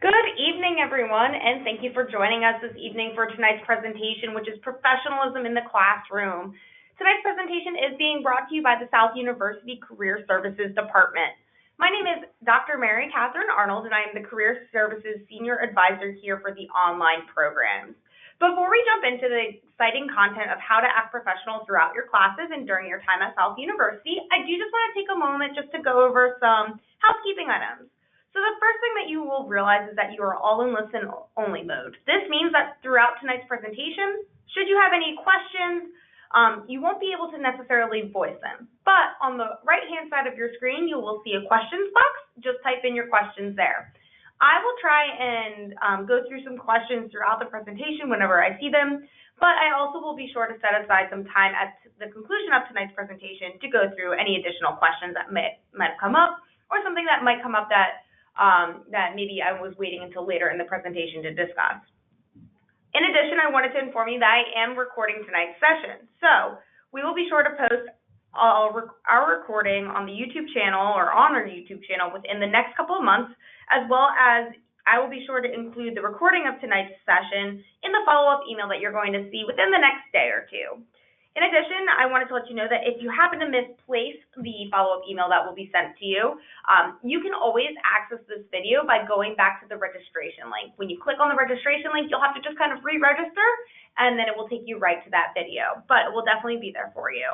Good evening, everyone, and thank you for joining us this evening for tonight's presentation, which is Professionalism in the Classroom. Tonight's presentation is being brought to you by the South University Career Services Department. My name is Dr. Mary Catherine Arnold, and I am the Career Services Senior Advisor here for the online programs. Before we jump into the exciting content of how to act professional throughout your classes and during your time at South University, I do just want to take a moment just to go over some housekeeping items. So the first thing that you will realize is that you are all in listen-only mode. This means that throughout tonight's presentation, should you have any questions, you won't be able to necessarily voice them. But on the right-hand side of your screen, you will see a questions box. Just type in your questions there. I will try and go through some questions throughout the presentation whenever I see them, but I also will be sure to set aside some time at the conclusion of tonight's presentation to go through any additional questions that might have come up or something that might come up that maybe I was waiting until later in the presentation to discuss. In addition, I wanted to inform you that I am recording tonight's session. So we will be sure to post our recording on the YouTube channel or on our YouTube channel within the next couple of months, as well as I will be sure to include the recording of tonight's session in the follow-up email that you're going to see within the next day or two. In addition, I wanted to let you know that if you happen to misplace the follow-up email that will be sent to you, you can always access this video by going back to the registration link. When you click on the registration link, you'll have to just kind of re-register, and then it will take you right to that video, but it will definitely be there for you.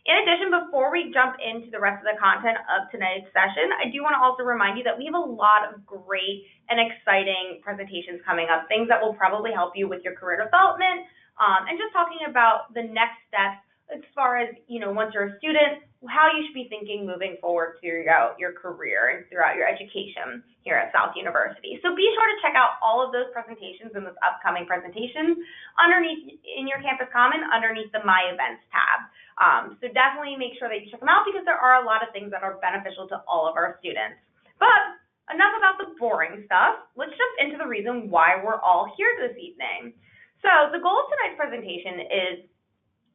In addition, before we jump into the rest of the content of tonight's session, I do want to also remind you that we have a lot of great and exciting presentations coming up, things that will probably help you with your career development, and just talking about the next steps as far as, once you're a student, how you should be thinking moving forward throughout your career and throughout your education here at South University. So be sure to check out all of those presentations in this upcoming presentation underneath in your campus common underneath the My Events tab. So definitely make sure that you check them out because there are a lot of things that are beneficial to all of our students. But enough about the boring stuff. Let's jump into the reason why we're all here this evening. So the goal of tonight's presentation is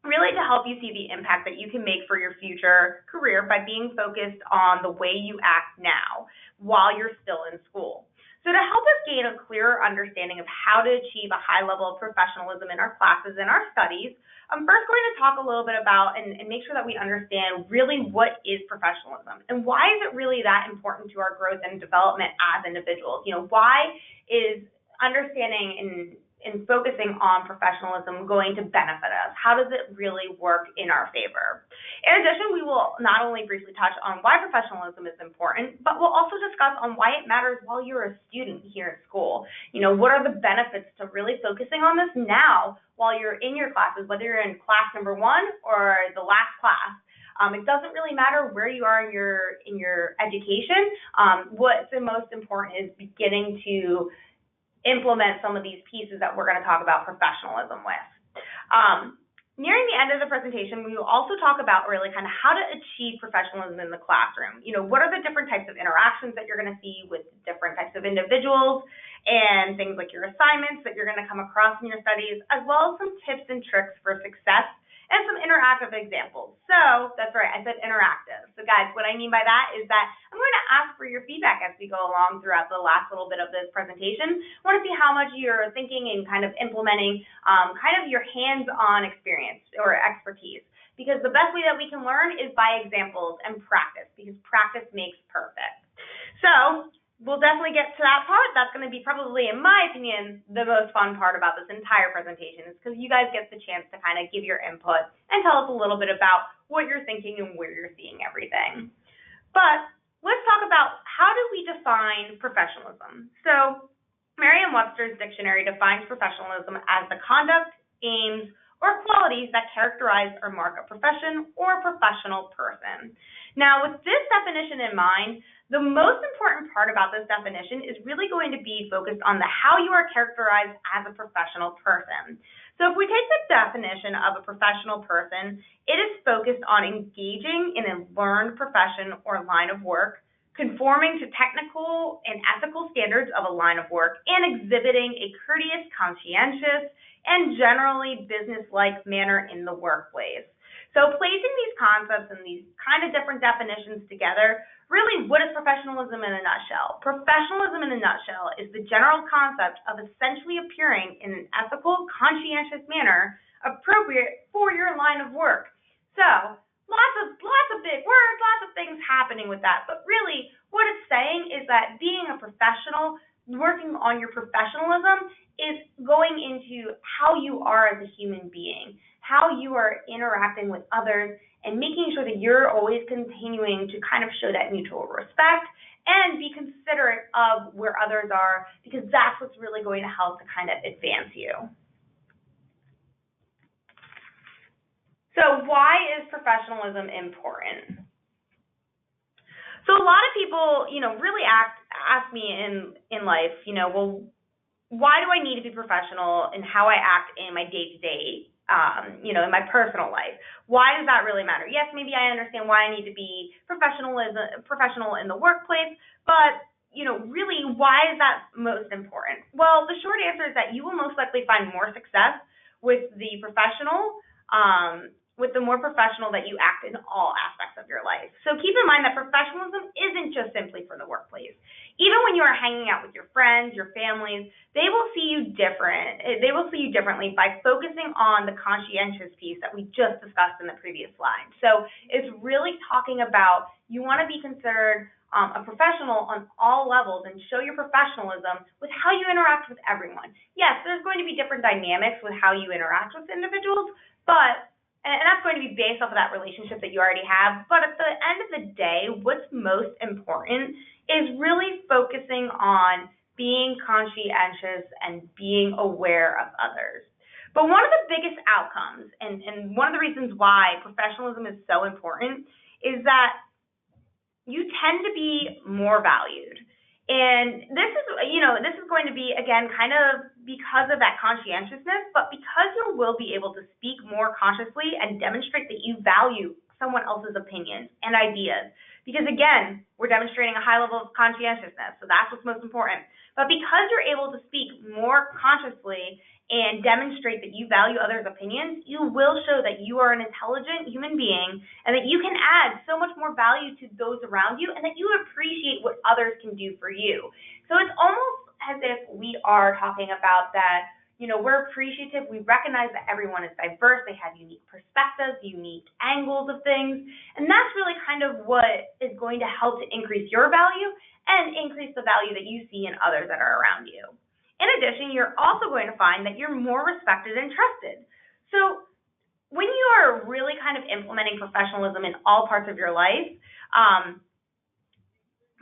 really to help you see the impact that you can make for your future career by being focused on the way you act now while you're still in school. So to help us gain a clearer understanding of how to achieve a high level of professionalism in our classes and our studies, I'm first going to talk a little bit about and make sure that we understand really what is professionalism and why is it really that important to our growth and development as individuals. Why is understanding and focusing on professionalism going to benefit us? How does it really work in our favor? In addition, we will not only briefly touch on why professionalism is important, but we'll also discuss on why it matters while you're a student here at school. What are the benefits to really focusing on this now while you're in your classes, whether you're in class number 1 or the last class. It doesn't really matter where you are in your education. What's the most important is beginning to implement some of these pieces that we're going to talk about professionalism with. Nearing the end of the presentation, we will also talk about really kind of how to achieve professionalism in the classroom. What are the different types of interactions that you're going to see with different types of individuals and things like your assignments that you're going to come across in your studies, as well as some tips and tricks for success and some interactive examples. So that's right, I said interactive. So guys, what I mean by that is that I'm going to ask for your feedback as we go along throughout the last little bit of this presentation. I want to see how much you're thinking and kind of implementing kind of your hands-on experience or expertise. Because the best way that we can learn is by examples and practice, because practice makes perfect. So we'll definitely get to that part. That's going to be probably, in my opinion, the most fun part about this entire presentation is because you guys get the chance to kind of give your input and tell us a little bit about what you're thinking and where you're seeing everything. But let's talk about how do we define professionalism. So Merriam-Webster's dictionary defines professionalism as the conduct, aims, or qualities that characterize or mark a profession or a professional person. Now, with this definition in mind, the most important part about this definition is really going to be focused on how you are characterized as a professional person. So if we take the definition of a professional person, it is focused on engaging in a learned profession or line of work, conforming to technical and ethical standards of a line of work, and exhibiting a courteous, conscientious, and generally business-like manner in the workplace. So placing these concepts and these kind of different definitions together Really, what is professionalism in a nutshell? Professionalism in a nutshell is the general concept of essentially appearing in an ethical, conscientious manner appropriate for your line of work. So, lots of big words, lots of things happening with that. But really, what it's saying is that being a professional, working on your professionalism, is going into how you are as a human being, how you are interacting with others, and making sure that you're always continuing to kind of show that mutual respect and be considerate of where others are, because that's what's really going to help to kind of advance you. So why is professionalism important? So a lot of people, really ask me in life, well, why do I need to be professional in how I act in my day-to-day, in my personal life? Why does that really matter? Yes, maybe I understand why I need to be professional in the workplace, but really, why is that most important? Well, the short answer is that you will most likely find more success with the more professional that you act in all aspects of your life. So keep in mind that professionalism isn't just simply for the workplace. Even when you are hanging out with your friends, your families, they will see you differently by focusing on the conscientious piece that we just discussed in the previous slide. So it's really talking about you want to be considered a professional on all levels and show your professionalism with how you interact with everyone. Yes, there's going to be different dynamics with how you interact with individuals, and that's going to be based off of that relationship that you already have. But at the end of the day, what's most important is really focusing on being conscientious and being aware of others. But one of the biggest outcomes, and one of the reasons why professionalism is so important, is that you tend to be more valued. And this is going to be, again, kind of because of that conscientiousness, but because you will be able to speak more consciously and demonstrate that you value someone else's opinions and ideas. Because, again, we're demonstrating a high level of conscientiousness, so that's what's most important. But because you're able to speak more consciously and demonstrate that you value others' opinions, you will show that you are an intelligent human being and that you can add so much more value to those around you and that you appreciate what others can do for you. So it's almost as if we are talking about that, we're appreciative, we recognize that everyone is diverse, they have unique perspectives, unique angles of things, and that's really kind of what is going to help to increase your value and increase the value that you see in others that are around you. In addition, you're also going to find that you're more respected and trusted. So when you are really kind of implementing professionalism in all parts of your life,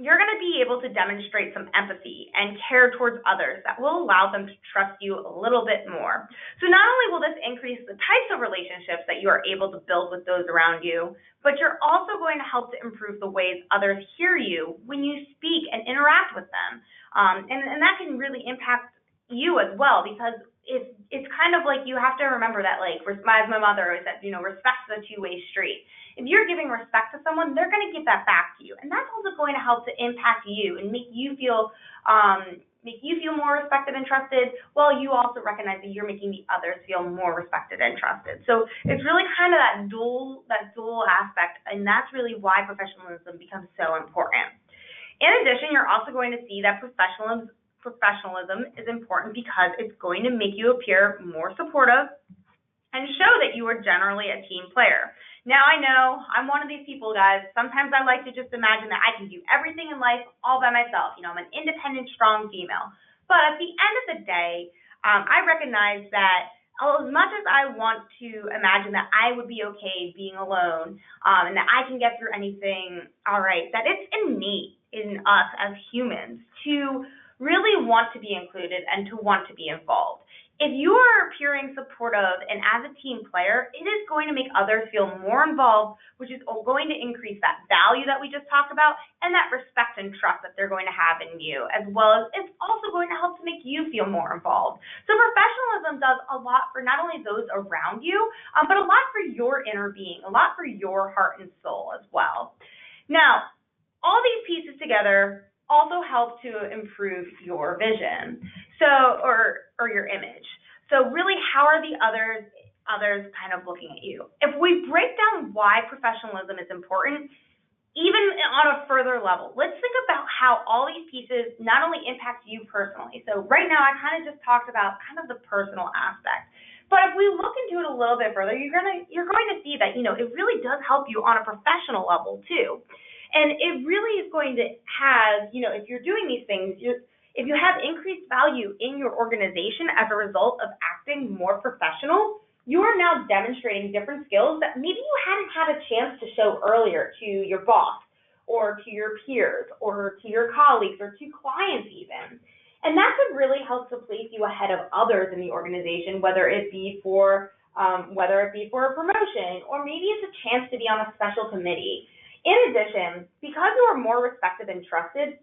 you're going to be able to demonstrate some empathy and care towards others that will allow them to trust you a little bit more. So not only will this increase the types of relationships that you are able to build with those around you, but you're also going to help to improve the ways others hear you when you speak and interact with them. And that can really impact you as well, because it's kind of like you have to remember that, like, as my mother always said, respect's a two-way street. If you're giving respect to someone, they're going to give that back to you, and that's also going to help to impact you and make you feel more respected and trusted, while you also recognize that you're making the others feel more respected and trusted. So it's really kind of that dual aspect, and that's really why professionalism becomes so important. In addition, you're also going to see that professionalism is important because it's going to make you appear more supportive and show that you are generally a team player. Now, I know I'm one of these people, guys. Sometimes I like to just imagine that I can do everything in life all by myself. I'm an independent, strong female. But at the end of the day, I recognize that as much as I want to imagine that I would be okay being alone, and that I can get through anything all right, that it's innate in us as humans to really want to be included and to want to be involved. If you are appearing supportive and as a team player, it is going to make others feel more involved, which is going to increase that value that we just talked about and that respect and trust that they're going to have in you, as well as it's also going to help to make you feel more involved. So professionalism does a lot for not only those around you, but a lot for your inner being, a lot for your heart and soul as well. Now, all these pieces together also help to improve your vision, or your image. So really, how are the others kind of looking at you? If we break down why professionalism is important, even on a further level, let's think about how all these pieces not only impact you personally. So right now, I kind of just talked about kind of the personal aspect. But if we look into it a little bit further, you're going to see that, it really does help you on a professional level too. And it really is going to have, if you're doing these things, if you have increased value in your organization as a result of acting more professional, you are now demonstrating different skills that maybe you hadn't had a chance to show earlier to your boss or to your peers or to your colleagues or to clients even. And that could really help to place you ahead of others in the organization, whether it be for a promotion, or maybe it's a chance to be on a special committee. In addition, because you are more respected and trusted,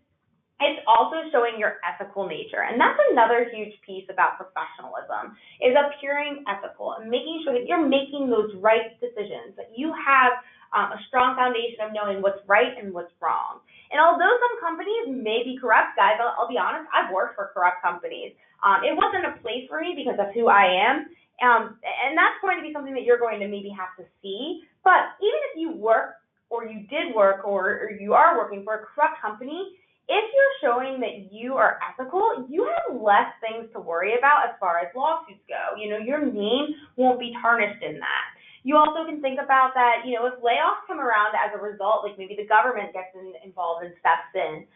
it's also showing your ethical nature. And that's another huge piece about professionalism, is appearing ethical and making sure that you're making those right decisions, that you have a strong foundation of knowing what's right and what's wrong. And although some companies may be corrupt, guys, I'll be honest, I've worked for corrupt companies. It wasn't a place for me because of who I am. And that's going to be something that you're going to maybe have to see. But even if you work, or you did work, or you are working for a corrupt company, if you're showing that you are ethical, you have less things to worry about as far as lawsuits go. Your name won't be tarnished in that. You also can think about that, if layoffs come around as a result, like maybe the government gets involved and steps in,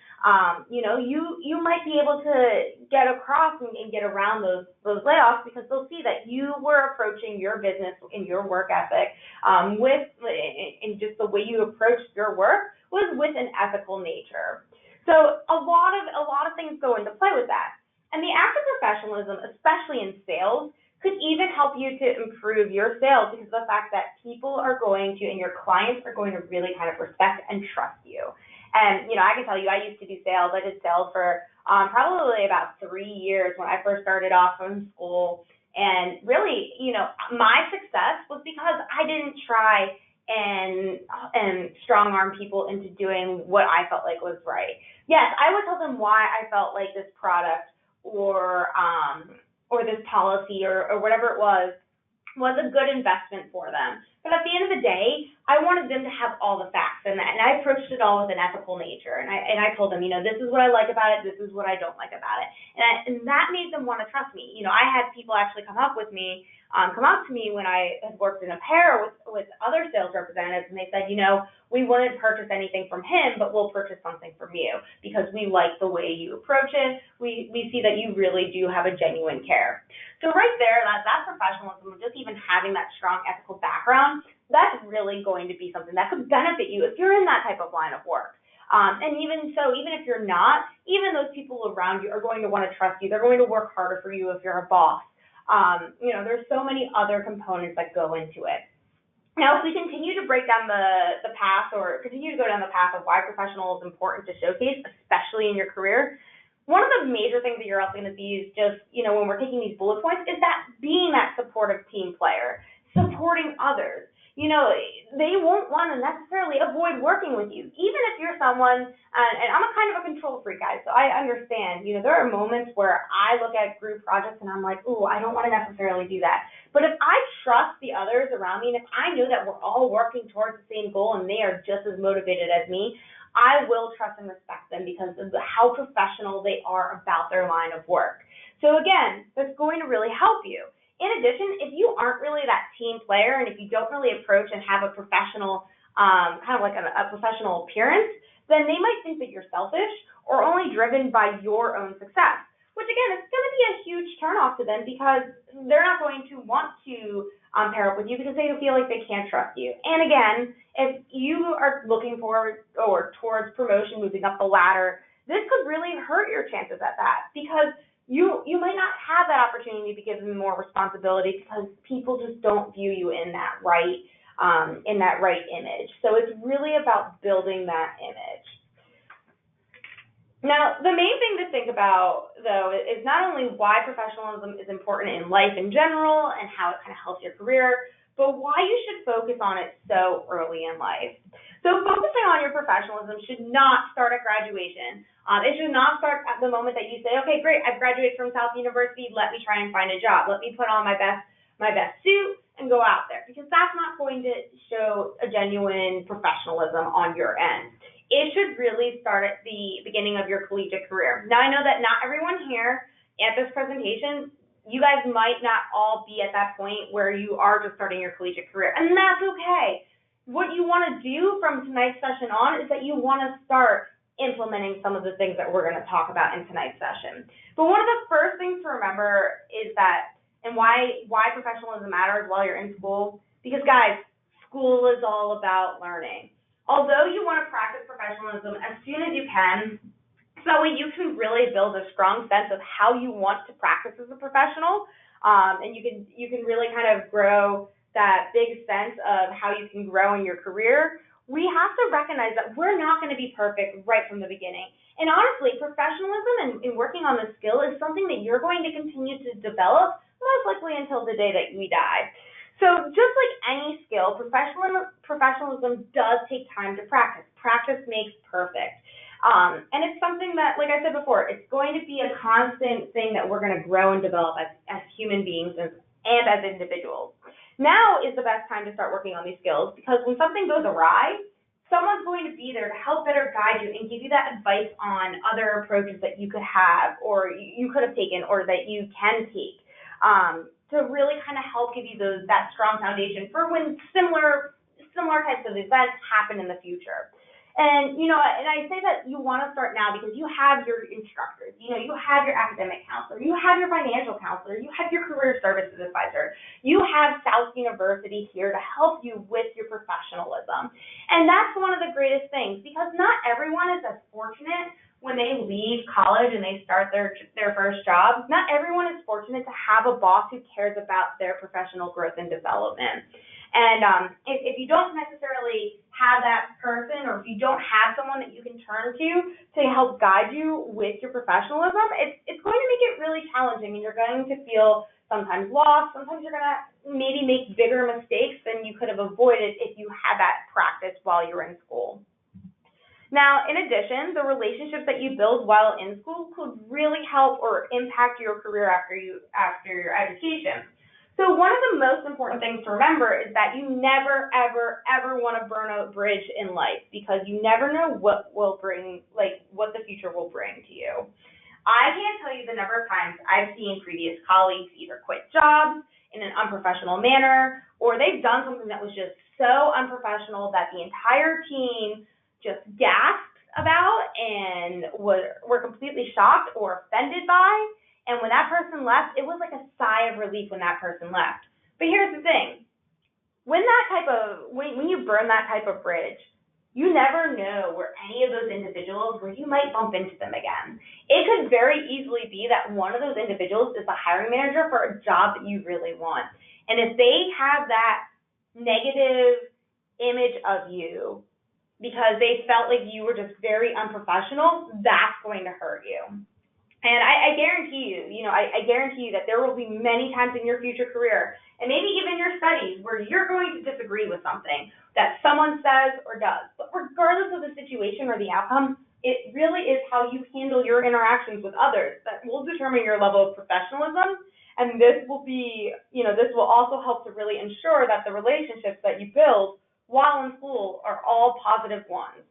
you might be able to get across and get around those layoffs, because they'll see that you were approaching your business and your work ethic and just the way you approached your work was with an ethical nature. So a lot of things go into play with that. And the act of professionalism, especially in sales, could even help you to improve your sales, because of the fact that people are going to, and your clients are going to really kind of respect and trust you. And, I can tell you, I used to do sales. I did sales for probably about 3 years when I first started off from school. And really, my success was because I didn't try and strong arm people into doing what I felt like was right. Yes, I would tell them why I felt like this product or this policy or whatever it was a good investment for them. But at the end of the day, I wanted them to have all the facts, and I approached it all with an ethical nature. And I told them, this is what I like about it, this is what I don't like about it, and that made them want to trust me. I had people actually come up to me when I had worked in a pair with other sales representatives, and they said, we wouldn't purchase anything from him, but we'll purchase something from you because we like the way you approach it. We see that you really do have a genuine care. So right there, that professionalism, just even having that strong ethical background, that's really going to be something that could benefit you if you're in that type of line of work. And even so, even if you're not, even those people around you are going to want to trust you. They're going to work harder for you if you're a boss. There's so many other components that go into it. Now, if we continue to break down the path, or continue to go down the path of why professional is important to showcase, especially in your career, one of the major things that you're also going to see is just, when we're taking these bullet points, is that being that supportive team player, supporting others. They won't want to necessarily avoid working with you, even if you're someone, and I'm a kind of a control freak, guys, so I understand. There are moments where I look at group projects and I'm like, ooh, I don't want to necessarily do that. But if I trust the others around me, and if I know that we're all working towards the same goal and they are just as motivated as me, I will trust and respect them because of how professional they are about their line of work. So again, that's going to really help you. In addition, if you aren't really that team player, and if you don't really approach and have a professional, kind of like a professional appearance, then they might think that you're selfish or only driven by your own success, which again, is going to be a huge turnoff to them, because they're not going to want to pair up with you because they feel like they can't trust you. And again, if you are looking forward or towards promotion, moving up the ladder, this could really hurt your chances at that, because you might not have that opportunity to give them more responsibility because people just don't view you in that right image. So it's really about building that image. Now, the main thing to think about, though, is not only why professionalism is important in life in general and how it kind of helps your career, but why you should focus on it so early in life. So focusing on your professionalism should not start at graduation. It should not start at the moment that you say, okay, great, I've graduated from South University, let me try and find a job. Let me put on my best suit, and go out there, because that's not going to show a genuine professionalism on your end. It should really start at the beginning of your collegiate career. Now, I know that not everyone here at this presentation, you guys might not all be at that point where you are just starting your collegiate career, and that's okay. What you want to do from tonight's session on is that you want to start implementing some of the things that we're going to talk about in tonight's session. But one of the first things to remember is that, and why professionalism matters while you're in school, because guys, school is all about learning. Although you want to practice professionalism as soon as you can, so that way you can really build a strong sense of how you want to practice as a professional, and you can really kind of grow that big sense of how you can grow in your career. We have to recognize that we're not going to be perfect right from the beginning. And honestly, professionalism and working on the skill is something that you're going to continue to develop, most likely until the day that we die. So just like any skill, professionalism does take time to practice. Practice makes perfect. And it's something that, like I said before, it's going to be a constant thing that we're going to grow and develop as human beings and as individuals. Now is the best time to start working on these skills, because when something goes awry, someone's going to be there to help better guide you and give you that advice on other approaches that you could have, or you could have taken, or that you can take, to really kind of help give you that strong foundation for when similar types of events happen in the future. And, and I say that you want to start now because you have your instructors, you have your academic counselor, you have your financial counselor, you have your career services advisor, you have South University here to help you with your professionalism. And that's one of the greatest things, because not everyone is as fortunate when they leave college and they start their first job. Not everyone is fortunate to have a boss who cares about their professional growth and development. And if you don't necessarily have that person, or if you don't have someone that you can turn to help guide you with your professionalism, it's going to make it really challenging, and you're going to feel sometimes lost. Sometimes you're going to maybe make bigger mistakes than you could have avoided if you had that practice while you were in school. Now, in addition, the relationships that you build while in school could really help or impact your career after your education. So one of the most important things to remember is that you never, ever, ever want to burn a bridge in life, because you never know what the future will bring to you. I can't tell you the number of times I've seen previous colleagues either quit jobs in an unprofessional manner, or they've done something that was just so unprofessional that the entire team just gasped about and were completely shocked or offended by. And when that person left, it was like a sigh of relief when that person left. But here's the thing. When you burn that type of bridge, you never know where any of those individuals, where you might bump into them again. It could very easily be that one of those individuals is the hiring manager for a job that you really want. And if they have that negative image of you because they felt like you were just very unprofessional, that's going to hurt you. And I guarantee you that there will be many times in your future career, and maybe even your studies, where you're going to disagree with something that someone says or does. But regardless of the situation or the outcome, it really is how you handle your interactions with others that will determine your level of professionalism. And this will also help to really ensure that the relationships that you build while in school are all positive ones.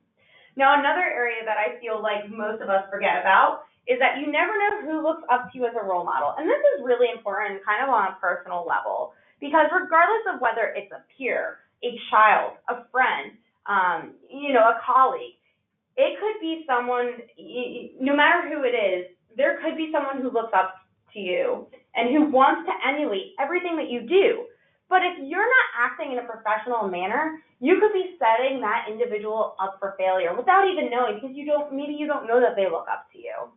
Now, another area that I feel like most of us forget about is that you never know who looks up to you as a role model. And this is really important kind of on a personal level, because regardless of whether it's a peer, a child, a friend, a colleague, it could be someone, no matter who it is, there could be someone who looks up to you and who wants to emulate everything that you do. But if you're not acting in a professional manner, you could be setting that individual up for failure without even knowing, because maybe you don't know that they look up to you.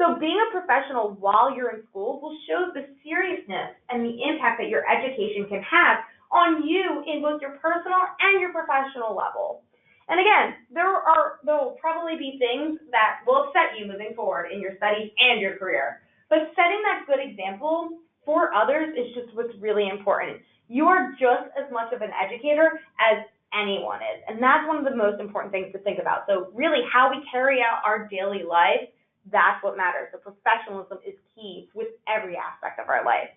So being a professional while you're in school will show the seriousness and the impact that your education can have on you in both your personal and your professional level. And again, there will probably be things that will upset you moving forward in your studies and your career. But setting that good example for others is just what's really important. You are just as much of an educator as anyone is. And that's one of the most important things to think about. So really, how we carry out our daily life, that's what matters. So professionalism is key with every aspect of our life.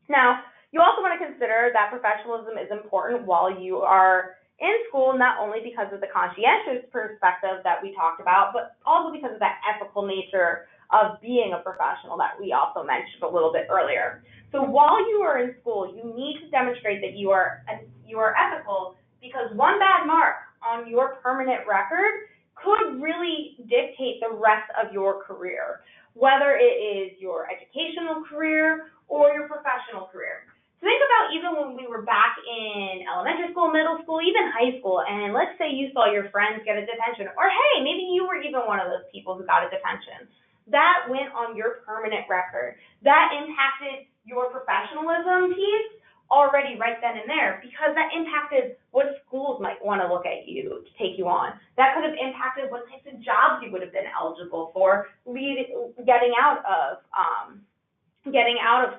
Now, You also want to consider that professionalism is important while you are in school, not only because of the conscientious perspective that we talked about, but also because of that ethical nature of being a professional that we also mentioned a little bit earlier. So while you are in school, you need to demonstrate that you are ethical, because one bad mark on your permanent record could really dictate the rest of your career, whether it is your educational career or your professional career. Think about even when we were back in elementary school, middle school, even high school, and let's say you saw your friends get a detention, or hey, maybe you were even one of those people who got a detention. That went on your permanent record. That impacted your professionalism piece already right then and there, because that impacted what schools might want to look at you to take you on. That could have impacted what types of jobs you would have been eligible for getting out of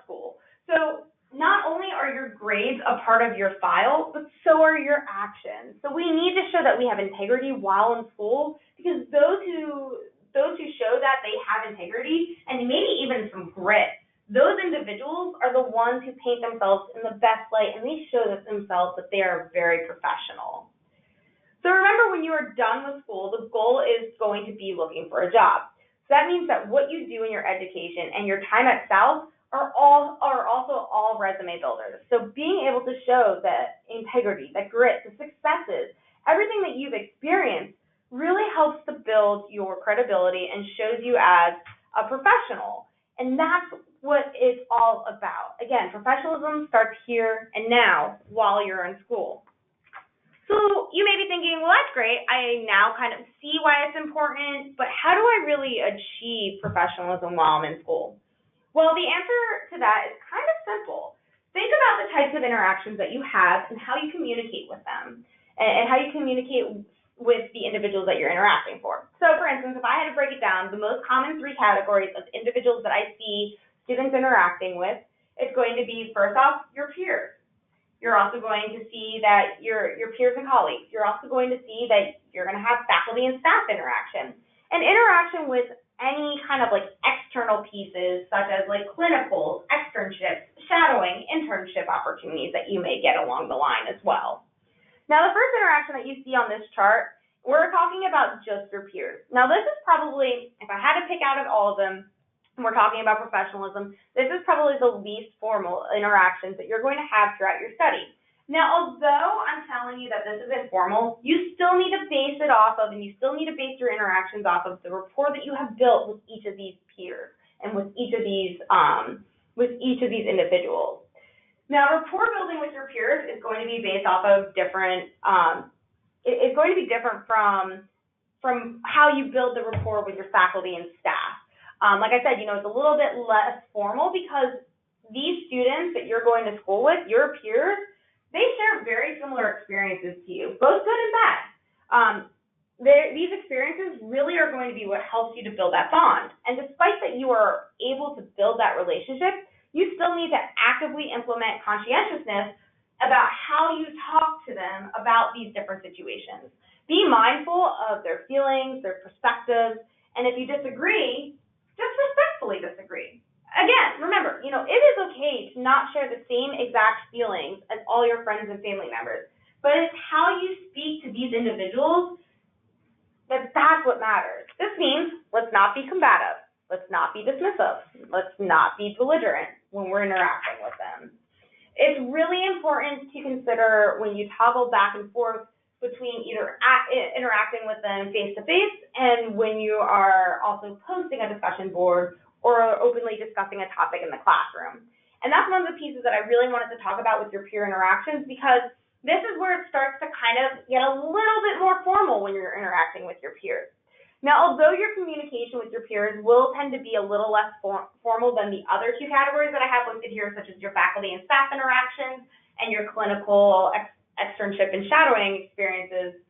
school. So not only are your grades a part of your file, but so are your actions. So we need to show that we have integrity while in school, because those who show that they have integrity and maybe even some grit, those individuals are the ones who paint themselves in the best light, and they show themselves that they are very professional. So remember, when you are done with school, the goal is going to be looking for a job. So that means that what you do in your education and your time at South are also all resume builders. So being able to show that integrity, that grit, the successes, everything that you've experienced really helps to build your credibility and shows you as a professional. And that's what it's all about. Again, professionalism starts here and now while you're in school. So you may be thinking, well, that's great. I now kind of see why it's important, but how do I really achieve professionalism while I'm in school? Well, the answer to that is kind of simple. Think about the types of interactions that you have and how you communicate with them, and how you communicate with the individuals that you're interacting for. So, for instance, if I had to break it down, the most common 3 categories of individuals that I see students interacting with, it's going to be, first off, your peers. You're also going to see that your peers and colleagues. You're also going to see that you're going to have faculty and staff interaction. And interaction with any kind of external pieces, such as clinicals, externships, shadowing, internship opportunities that you may get along the line as well. Now, the first interaction that you see on this chart, we're talking about just your peers. Now, this is probably, if I had to pick out of all of them, and we're talking about professionalism, this is probably the least formal interactions that you're going to have throughout your study. Now, although I'm telling you that this is informal, you still need to base it off of, and you still need to base your interactions off of the rapport that you have built with each of these peers and with each of these individuals. Now, rapport building with your peers is going to be based off of different. It's going to be different from how you build the rapport with your faculty and staff. Like I said, it's a little bit less formal, because these students that you're going to school with, your peers, they share very similar experiences to you, both good and bad. These experiences really are going to be what helps you to build that bond. And despite that you are able to build that relationship, you still need to actively implement conscientiousness about how you talk to them about these different situations. Be mindful of their feelings, their perspectives, and if you disagree, just respectfully disagree. Again, remember, it is okay to not share the same exact feelings as all your friends and family members, but it's how you speak to these individuals that's what matters. This means let's not be combative, let's not be dismissive, let's not be belligerent when we're interacting with them. It's really important to consider when you toggle back and forth between either interacting with them face-to-face and when you are also posting a discussion board or openly discussing a topic in the classroom. And that's one of the pieces that I really wanted to talk about with your peer interactions, because this is where it starts to kind of get a little bit more formal when you're interacting with your peers. Now, although your communication with your peers will tend to be a little less formal than the other 2 categories that I have listed here, such as your faculty and staff interactions and your clinical, externship, and shadowing experiences,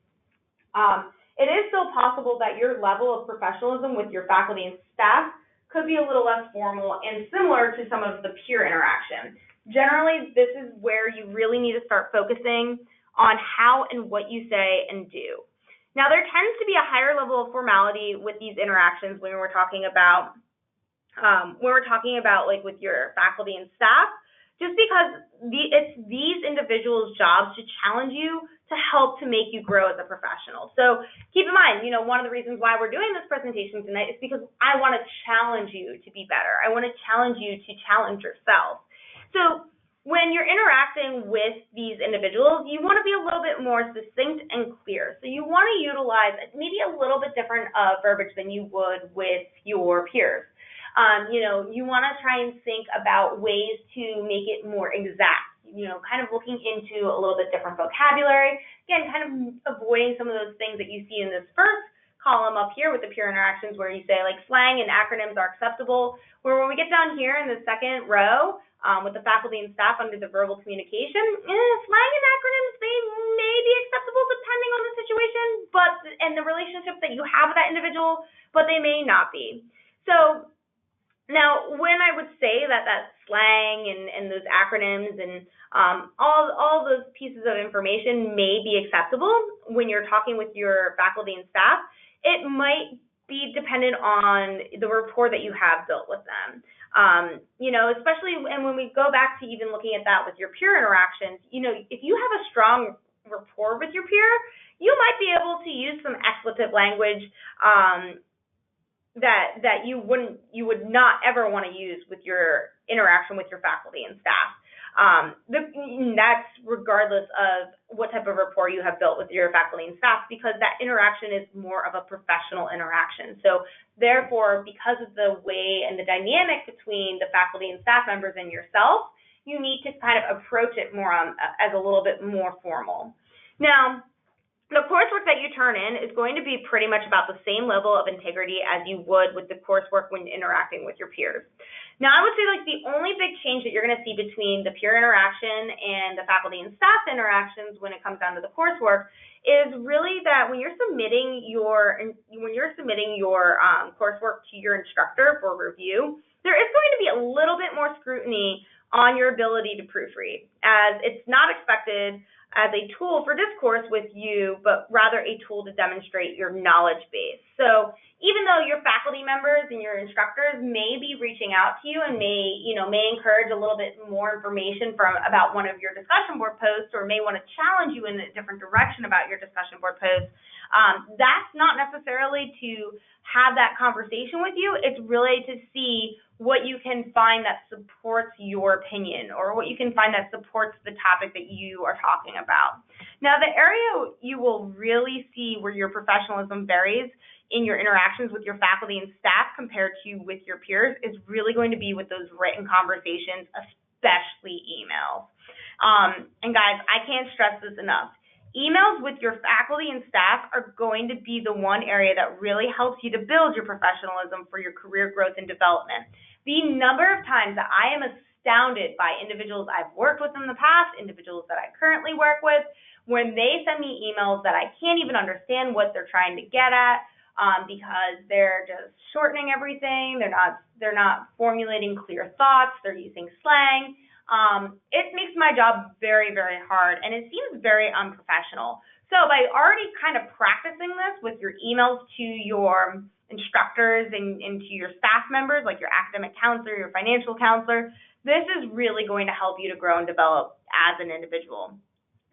it is still possible that your level of professionalism with your faculty and staff could be a little less formal and similar to some of the peer interaction. Generally, this is where you really need to start focusing on how and what you say and do. Now, there tends to be a higher level of formality with these interactions when we're talking about with your faculty and staff, just because it's these individuals' jobs to challenge you, to help to make you grow as a professional. So keep in mind, one of the reasons why we're doing this presentation tonight is because I want to challenge you to be better. I want to challenge you to challenge yourself. So when you're interacting with these individuals, you want to be a little bit more succinct and clear. So you want to utilize maybe a little bit different verbiage than you would with your peers. You want to try and think about ways to make it more exact, kind of looking into a little bit different vocabulary. Again, kind of avoiding some of those things that you see in this first column up here with the peer interactions where you say like slang and acronyms are acceptable, where when we get down here in the second row with the faculty and staff under the verbal communication, slang and acronyms, they may be acceptable depending on the situation and the relationship that you have with that individual, but they may not be. So now, when I would say that slang and those acronyms and all those pieces of information may be acceptable when you're talking with your faculty and staff, it might be dependent on the rapport that you have built with them. Especially, and when we go back to even looking at that with your peer interactions, if you have a strong rapport with your peer, you might be able to use some expletive language that you would not ever want to use with your interaction with your faculty and staff. That's regardless of what type of rapport you have built with your faculty and staff, because that interaction is more of a professional interaction. So therefore, because of the way and the dynamic between the faculty and staff members and yourself, you need to kind of approach it more as a little bit more formal. Now, the coursework that you turn in is going to be pretty much about the same level of integrity as you would with the coursework when interacting with your peers. Now, I would say like the only big change that you're going to see between the peer interaction and the faculty and staff interactions when it comes down to the coursework is really that when you're submitting your coursework to your instructor for review, there is going to be a little bit more scrutiny on your ability to proofread, as it's not expected as a tool for discourse with you, but rather a tool to demonstrate your knowledge base. So even though your faculty members and your instructors may be reaching out to you and may encourage a little bit more information about one of your discussion board posts, or may want to challenge you in a different direction about your discussion board posts, that's not necessarily to have that conversation with you. It's really to see what you can find that supports your opinion, or what you can find that supports the topic that you are talking about. Now, the area you will really see where your professionalism varies in your interactions with your faculty and staff compared to with your peers is really going to be with those written conversations, especially emails. And guys, I can't stress this enough. Emails with your faculty and staff are going to be the one area that really helps you to build your professionalism for your career growth and development. The number of times that I am astounded by individuals I've worked with in the past, individuals that I currently work with, when they send me emails that I can't even understand what they're trying to get at, because they're just shortening everything, they're not formulating clear thoughts, they're using slang. It makes my job very, very hard, and it seems very unprofessional. So by already kind of practicing this with your emails to your instructors and to your staff members, like your academic counselor, your financial counselor, this is really going to help you to grow and develop as an individual.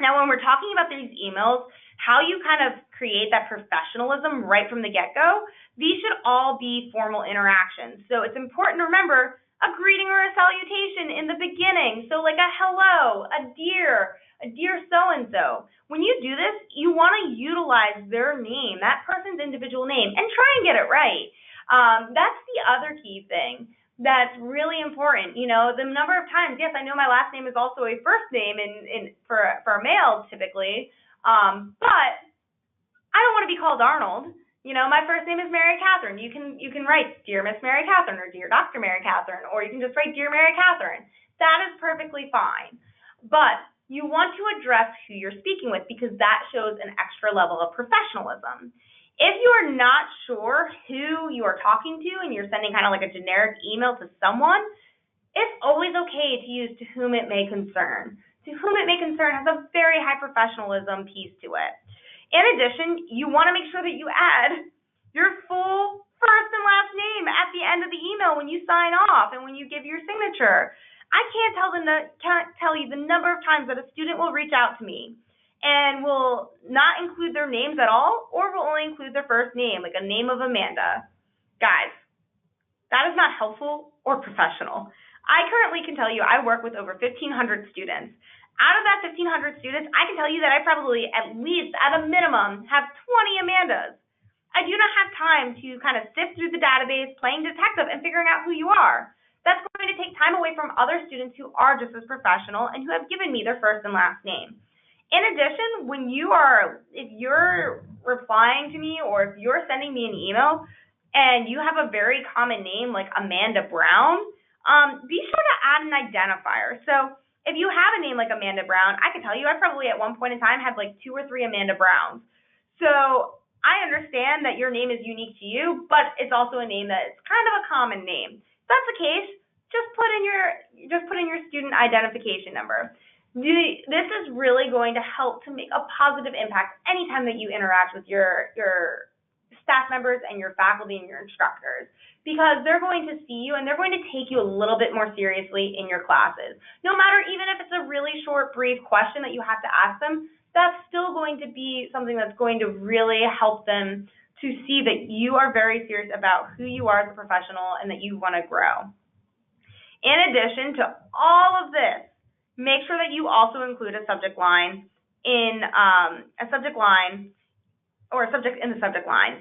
Now, when we're talking about these emails, how you kind of create that professionalism right from the get-go, these should all be formal interactions. So it's important to remember a greeting or a salutation in the beginning. So like a hello, a dear so-and-so. When you do this, you want to utilize their name, that person's individual name, and try and get it right. That's the other key thing that's really important. The number of times, yes, I know my last name is also a first name for a male typically, but I don't want to be called Arnold. My first name is Mary Catherine. You can write Dear Miss Mary Catherine, or Dear Dr. Mary Catherine, or you can just write Dear Mary Catherine. That is perfectly fine. But you want to address who you're speaking with, because that shows an extra level of professionalism. If you are not sure who you are talking to and you're sending kind of like a generic email to someone, it's always okay to use to whom it may concern. To whom it may concern has a very high professionalism piece to it. In addition, you want to make sure that you add your full first and last name at the end of the email when you sign off and when you give your signature. I can't tell you the number of times that a student will reach out to me and will not include their names at all, or will only include their first name, like a name of Amanda. Guys, that is not helpful or professional. I currently can tell you I work with over 1,500 students. Out of that 1,500 students, I can tell you that I probably, at least, at a minimum, have 20 Amandas. I do not have time to kind of sift through the database, playing detective, and figuring out who you are. That's going to take time away from other students who are just as professional and who have given me their first and last name. In addition, if you're replying to me or if you're sending me an email and you have a very common name like Amanda Brown, be sure to add an identifier. So if you have a name like Amanda Brown, I can tell you I probably at one point in time had like 2 or 3 Amanda Browns. So I understand that your name is unique to you, but it's also a name that is kind of a common name. If that's the case, just put in your student identification number. This is really going to help to make a positive impact anytime that you interact with your staff members and your faculty and your instructors, because they're going to see you and they're going to take you a little bit more seriously in your classes. No matter, even if it's a really short, brief question that you have to ask them, that's still going to be something that's going to really help them to see that you are very serious about who you are as a professional and that you want to grow. In addition to all of this, make sure that you also include a subject line in the subject line.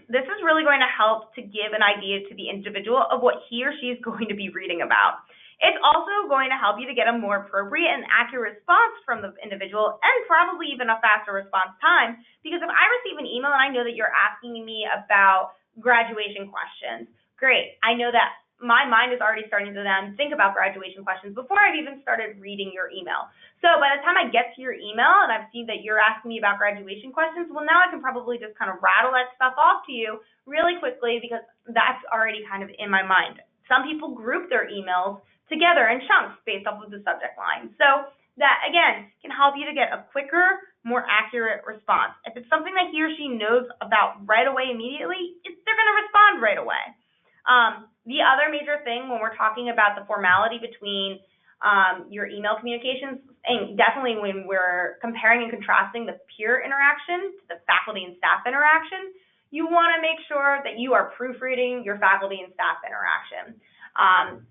This is really going to help to give an idea to the individual of what he or she is going to be reading about. It's also going to help you to get a more appropriate and accurate response from the individual, and probably even a faster response time, because if I receive an email and I know that you're asking me about graduation questions, great. I know that my mind is already starting to then think about graduation questions before I've even started reading your email. So by the time I get to your email and I've seen that you're asking me about graduation questions, well, now I can probably just kind of rattle that stuff off to you really quickly, because that's already kind of in my mind. Some people group their emails together in chunks based off of the subject line. So that, again, can help you to get a quicker, more accurate response. If it's something that he or she knows about right away immediately, they're going to respond right away. The other major thing when we're talking about the formality between your email communications, and definitely when we're comparing and contrasting the peer interaction to the faculty and staff interaction, you want to make sure that you are proofreading your faculty and staff interaction.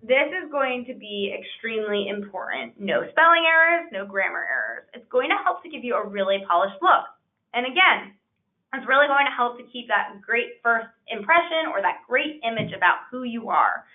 This is going to be extremely important. No spelling errors, no grammar errors. It's going to help to give you a really polished look. And again, it's really going to help to keep that great first impression or that great image about who you are.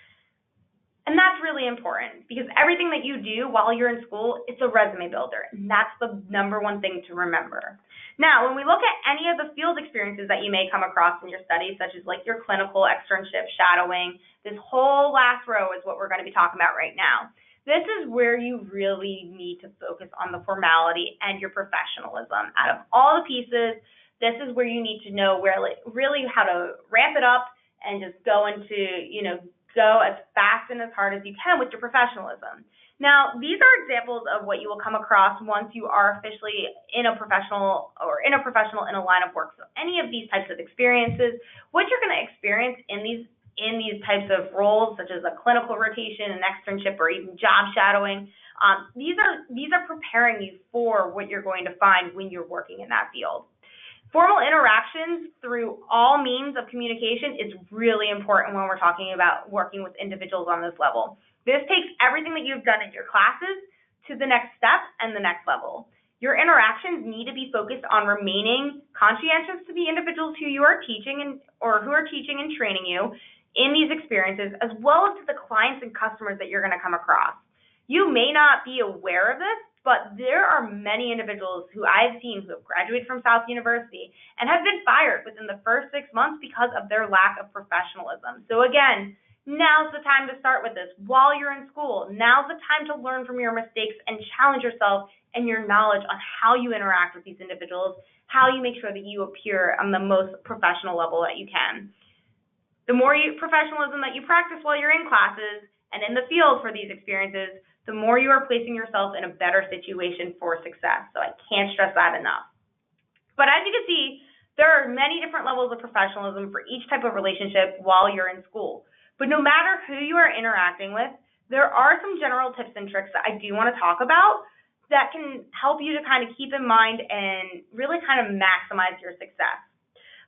And that's really important, because everything that you do while you're in school, it's a resume builder, and that's the number one thing to remember. Now, when we look at any of the field experiences that you may come across in your studies, such as like your clinical, externship, shadowing, this whole last row is what we're going to be talking about right now. This is where you really need to focus on the formality and your professionalism. Out of all the pieces, this is where you need to know really how to ramp it up and just go as fast and as hard as you can with your professionalism. Now, these are examples of what you will come across once you are officially in a professional in a line of work. So any of these types of experiences, what you're going to experience in these types of roles, such as a clinical rotation, an externship, or even job shadowing, these are preparing you for what you're going to find when you're working in that field. Formal interactions through all means of communication is really important when we're talking about working with individuals on this level. This takes everything that you've done in your classes to the next step and the next level. Your interactions need to be focused on remaining conscientious to the individuals who you are teaching or who are teaching and training you in these experiences, as well as to the clients and customers that you're going to come across. You may not be aware of this, but there are many individuals who I've seen who have graduated from South University and have been fired within the first 6 months because of their lack of professionalism. So again, now's the time to start with this while you're in school. Now's the time to learn from your mistakes and challenge yourself and your knowledge on how you interact with these individuals, how you make sure that you appear on the most professional level that you can. The more professionalism that you practice while you're in classes and in the field for these experiences, the more you are placing yourself in a better situation for success. So I can't stress that enough. But as you can see, there are many different levels of professionalism for each type of relationship while you're in school. But no matter who you are interacting with, there are some general tips and tricks that I do want to talk about that can help you to kind of keep in mind and really kind of maximize your success.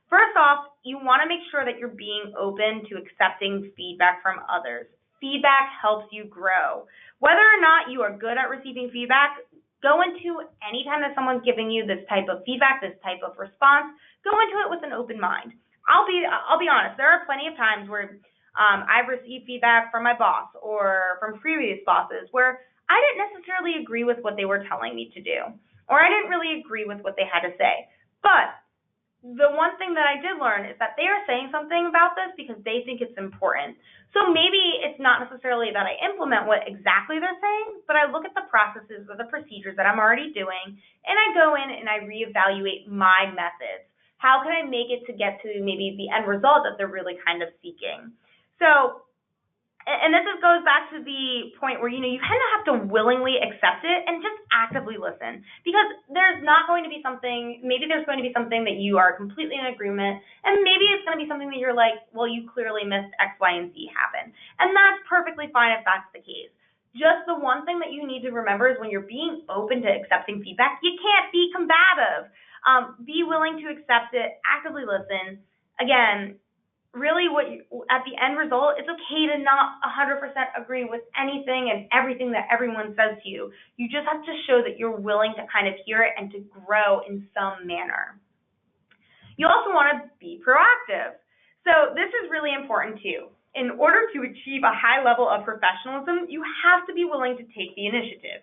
First off, you want to make sure that you're being open to accepting feedback from others. Feedback helps you grow. Whether or not you are good at receiving feedback, go into any time that someone's giving you this type of feedback, this type of response, go into it with an open mind. I'll be honest, there are plenty of times where I've received feedback from my boss or from previous bosses where I didn't necessarily agree with what they were telling me to do, or I didn't really agree with what they had to say. But the one thing that I did learn is that they are saying something about this because they think it's important. So maybe it's not necessarily that I implement what exactly they're saying, but I look at the processes or the procedures that I'm already doing, and I go in and I reevaluate my methods. How can I make it to get to maybe the end result that they're really kind of seeking? So, and this goes back to the point where, you kind of have to willingly accept it and just actively listen, because there's going to be something that you are completely in agreement, and maybe it's going to be something that you're like, well, you clearly missed X, Y, and Z happen. And that's perfectly fine if that's the case. Just the one thing that you need to remember is when you're being open to accepting feedback, you can't be combative. Be willing to accept it, actively listen. Again, really at the end result, it's okay to not 100% agree with anything and everything that everyone says to you. You just have to show that you're willing to kind of hear it and to grow in some manner. You also want to be proactive. So this is really important too. In order to achieve a high level of professionalism, you have to be willing to take the initiative.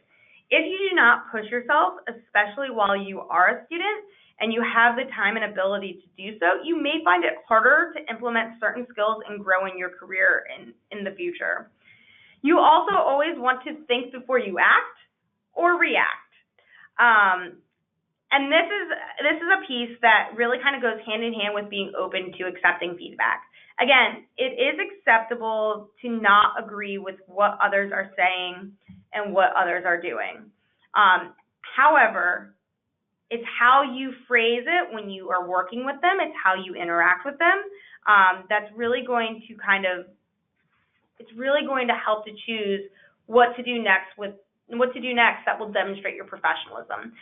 If you do not push yourself, especially while you are a student, and you have the time and ability to do so, you may find it harder to implement certain skills and grow in your career in the future. You also always want to think before you act or react. And this is a piece that really kind of goes hand in hand with being open to accepting feedback. Again, it is acceptable to not agree with what others are saying and what others are doing. However, it's how you phrase it when you are working with them. It's how you interact with them. That's really going to help to choose what to do next that will demonstrate your professionalism.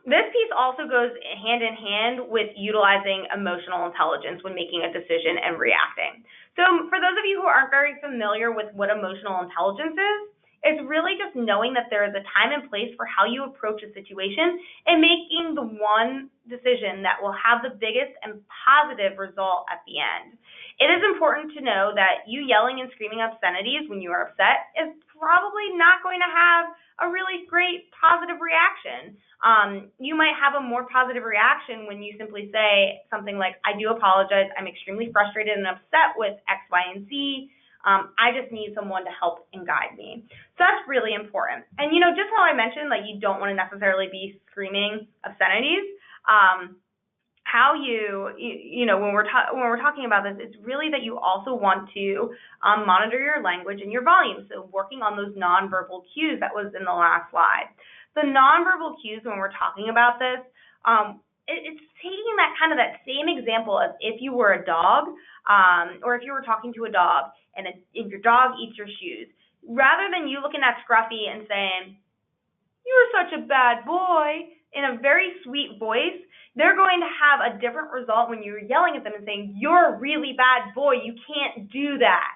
This piece also goes hand in hand with utilizing emotional intelligence when making a decision and reacting. So for those of you who aren't very familiar with what emotional intelligence is, it's really just knowing that there is a time and place for how you approach a situation and making the one decision that will have the biggest and positive result at the end. It is important to know that you yelling and screaming obscenities when you are upset is probably not going to have a really great positive reaction. You might have a more positive reaction when you simply say something like, I do apologize, I'm extremely frustrated and upset with X, Y, and Z. I just need someone to help and guide me. So that's really important. And, just how I mentioned, like, you don't want to necessarily be screaming obscenities, when we're talking about this, it's really that you also want to monitor your language and your volume. So working on those nonverbal cues that was in the last slide. The nonverbal cues, when we're talking about this, it's taking that same example as if you were a dog, or if you were talking to a dog, and if your dog eats your shoes. Rather than you looking at Scruffy and saying, "You're such a bad boy," in a very sweet voice, they're going to have a different result when you're yelling at them and saying, "You're a really bad boy, you can't do that."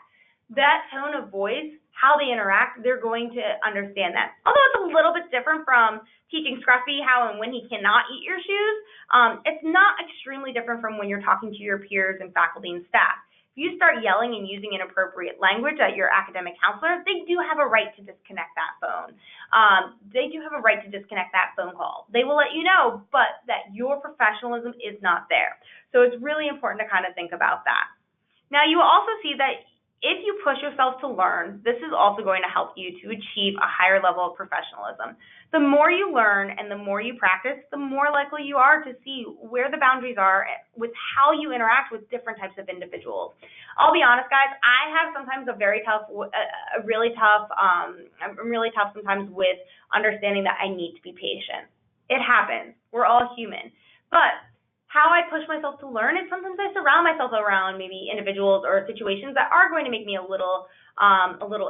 That tone of voice, how they interact, they're going to understand that. Although it's a little bit different from teaching Scruffy how and when he cannot eat your shoes, it's not extremely different from when you're talking to your peers and faculty and staff. If you start yelling and using inappropriate language at your academic counselor, they do have a right to disconnect that phone. They do have a right to disconnect that phone call. They will let you know, but that your professionalism is not there. So it's really important to kind of think about that. Now, you will also see that if you push yourself to learn, this is also going to help you to achieve a higher level of professionalism. The more you learn and the more you practice, the more likely you are to see where the boundaries are with how you interact with different types of individuals. I'll be honest, guys, I have sometimes I'm really tough sometimes with understanding that I need to be patient. It happens. We're all human. But How I push myself to learn is sometimes I surround myself around maybe individuals or situations that are going to make me a little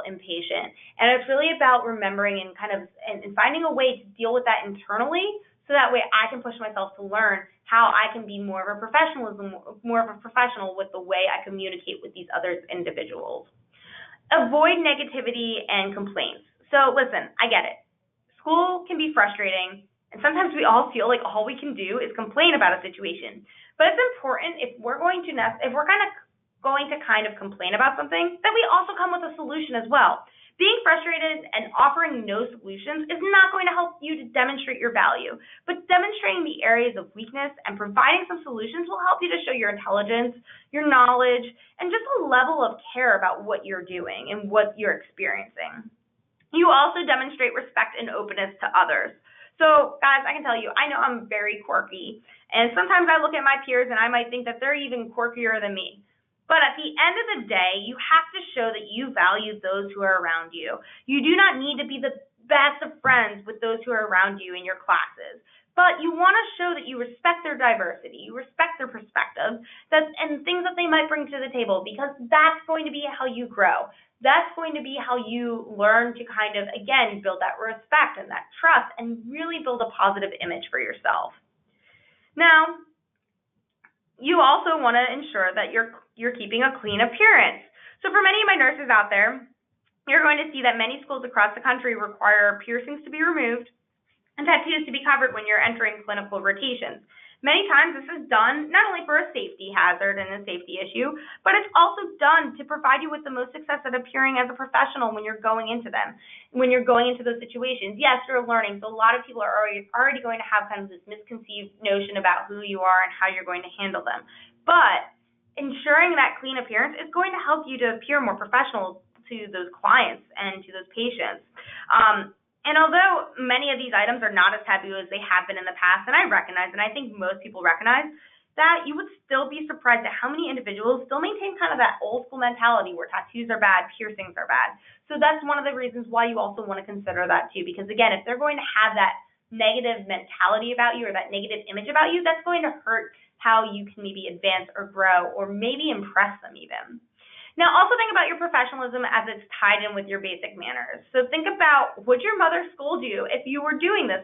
impatient. And it's really about remembering and and finding a way to deal with that internally, so that way I can push myself to learn how I can be more of a professional with the way I communicate with these other individuals. Avoid negativity and complaints. So listen, I get it. School can be frustrating, and sometimes we all feel like all we can do is complain about a situation. But it's important, if we're kind of complain about something, that we also come with a solution as well. Being frustrated and offering no solutions is not going to help you to demonstrate your value, but demonstrating the areas of weakness and providing some solutions will help you to show your intelligence, your knowledge, and just a level of care about what you're doing and what you're experiencing. You also demonstrate respect and openness to others. So, guys, I can tell you, I know I'm very quirky, and sometimes I look at my peers and I might think that they're even quirkier than me. But at the end of the day, you have to show that you value those who are around you. You do not need to be the best of friends with those who are around you in your classes, but you want to show that you respect their diversity, you respect their perspectives, and things that they might bring to the table, because that's going to be how you grow. That's going to be how you learn to again, build that respect and that trust and really build a positive image for yourself. Now, you also want to ensure that you're keeping a clean appearance. So for many of my nurses out there, you're going to see that many schools across the country require piercings to be removed and tattoos to be covered when you're entering clinical rotations. Many times this is done not only for a safety hazard and a safety issue, but it's also done to provide you with the most success at appearing as a professional when you're going into those situations. Yes, you're learning, so a lot of people are already going to have kind of this misconceived notion about who you are and how you're going to handle them. But ensuring that clean appearance is going to help you to appear more professional to those clients and to those patients. And although many of these items are not as taboo as they have been in the past, and I recognize, and I think most people recognize, that you would still be surprised at how many individuals still maintain kind of that old school mentality where tattoos are bad, piercings are bad. So that's one of the reasons why you also want to consider that too, because again, if they're going to have that negative mentality about you or that negative image about you, that's going to hurt how you can maybe advance or grow or maybe impress them even. Now, also think about your professionalism as it's tied in with your basic manners. So think about, would your mother scold you if you were doing this